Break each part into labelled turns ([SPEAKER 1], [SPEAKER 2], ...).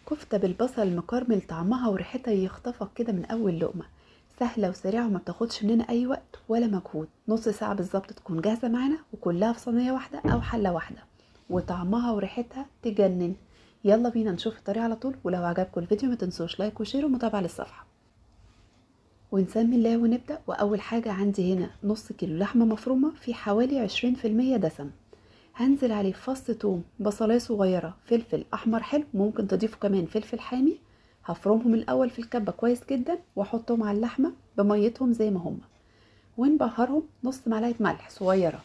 [SPEAKER 1] كفتة بالبصل مكرمل طعمها وريحتها يخطفك كده من اول لقمة. سهلة وسريعة وما بتاخدش مننا اي وقت ولا مجهود، نص ساعة بالظبط تكون جاهزة معانا وكلها في صينية واحدة او حلة واحدة، وطعمها وريحتها تجنن. يلا بينا نشوف الطريقة على طول، ولو عجبكم الفيديو ما تنسوش لايك وشير ومتابعة للصفحة. ونسمي الله ونبدأ. واول حاجة عندي هنا نص كيلو لحمة مفرومة في حوالي 20% دسم. هنزل عليه فص توم، بصلايه صغيره، فلفل احمر حلو، ممكن تضيفوا كمان فلفل حامي. هفرمهم الاول في الكبه كويس جدا واحطهم على اللحمه بميتهم زي ما هما، ونبهرهم. نص معلقه ملح صغيره،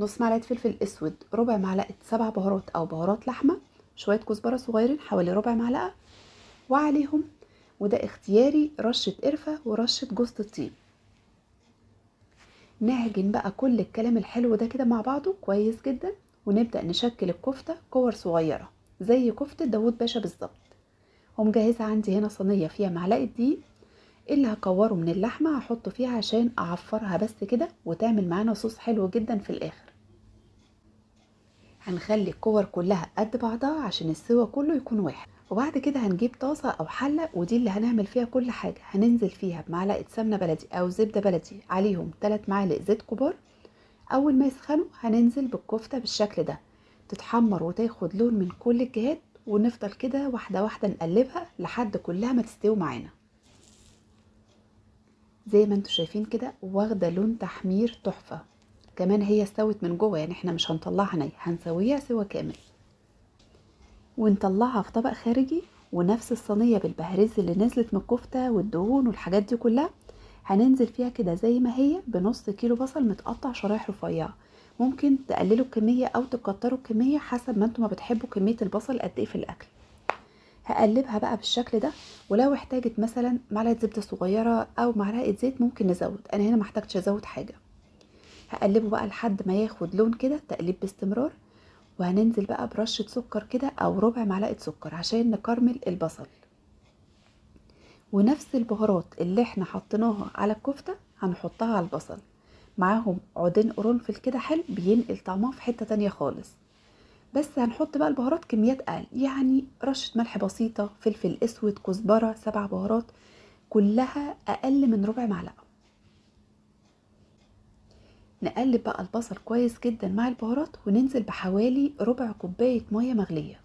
[SPEAKER 1] نص معلقه فلفل اسود، ربع معلقه سبع بهارات او بهارات لحمه، شويه كزبره صغيرين حوالي ربع معلقه، وعليهم وده اختياري رشه قرفه ورشه جوز الطيب. نعجن بقى كل الكلام الحلو ده كده مع بعضه كويس جدا، ونبدأ نشكل الكفتة كور صغيرة زي كفتة داوود باشا بالظبط. ومجهزة عندي هنا صينية فيها معلقة دقيق، اللي هكوره من اللحمة هحطه فيها عشان اعفرها بس كده وتعمل معانا صوص حلو جدا في الاخر. هنخلي الكور كلها قد بعضها عشان السوا كله يكون واحد. وبعد كده هنجيب طاسة او حلة، ودي اللي هنعمل فيها كل حاجة. هننزل فيها بمعلقة سمنة بلدي او زبدة بلدي، عليهم 3 معالق زيت كبار. اول ما يسخنوا هننزل بالكفتة بالشكل ده، تتحمر وتاخد لون من كل الجهات، ونفضل كده واحدة واحدة نقلبها لحد كلها ما تستوي معانا. زي ما انتوا شايفين كده واخدة لون تحمير تحفة. كمان هي استوت من جوه، يعني احنا مش هنطلعها ني، هنسويها سوا كامل ونطلعها في طبق خارجي. ونفس الصينية بالبهريز اللي نزلت من الكفتة والدهون والحاجات دي كلها هننزل فيها كده زي ما هي بنص كيلو بصل متقطع شرايح رفيعة. ممكن تقللوا الكمية او تكتروا الكمية حسب ما انتوا ما بتحبوا كمية البصل قد ايه في الاكل. هقلبها بقى بالشكل ده، ولو احتاجت مثلا معلقة زبدة صغيرة او معلقة زيت ممكن نزود، انا هنا محتاجتش ازود حاجة. هقلبه بقى لحد ما ياخد لون كده، تقليب باستمرار. وهننزل بقى برشة سكر كده او ربع معلقة سكر عشان نكرمل البصل. ونفس البهارات اللي احنا حطيناها على الكفتة هنحطها على البصل، معاهم عودين قرنفل كده حلو بينقل طعمها في حتة تانية خالص. بس هنحط بقى البهارات كميات اقل، يعني رشة ملح بسيطة، فلفل اسود، كزبرة، 7 بهارات، كلها اقل من ربع معلقة. نقلب بقى البصل كويس جدا مع البهارات، وننزل بحوالي ربع كوباية مية مغلية.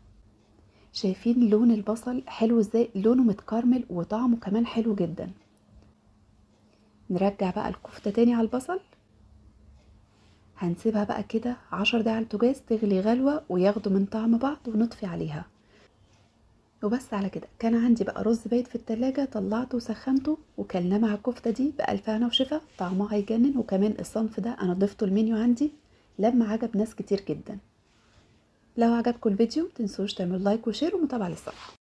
[SPEAKER 1] شايفين لون البصل حلو ازاي؟ لونه متكرمل وطعمه كمان حلو جدا. نرجع بقى الكفتة تاني على البصل، هنسيبها بقى كده 10 دقايق على البوتاجاز تغلي غلوة وياخدوا من طعم بعض، ونطفي عليها. وبس على كده. كان عندي بقى رز بايت في التلاجة، طلعته وسخنته وكلناه مع الكفتة دي بألف هنا وشفا، طعمها هيجنن. وكمان الصنف ده انا ضفته المنيو عندي لما عجب ناس كتير جدا. لو عجبكم الفيديو متنسوش تعملوا لايك وشير ومتابعة للصفحة.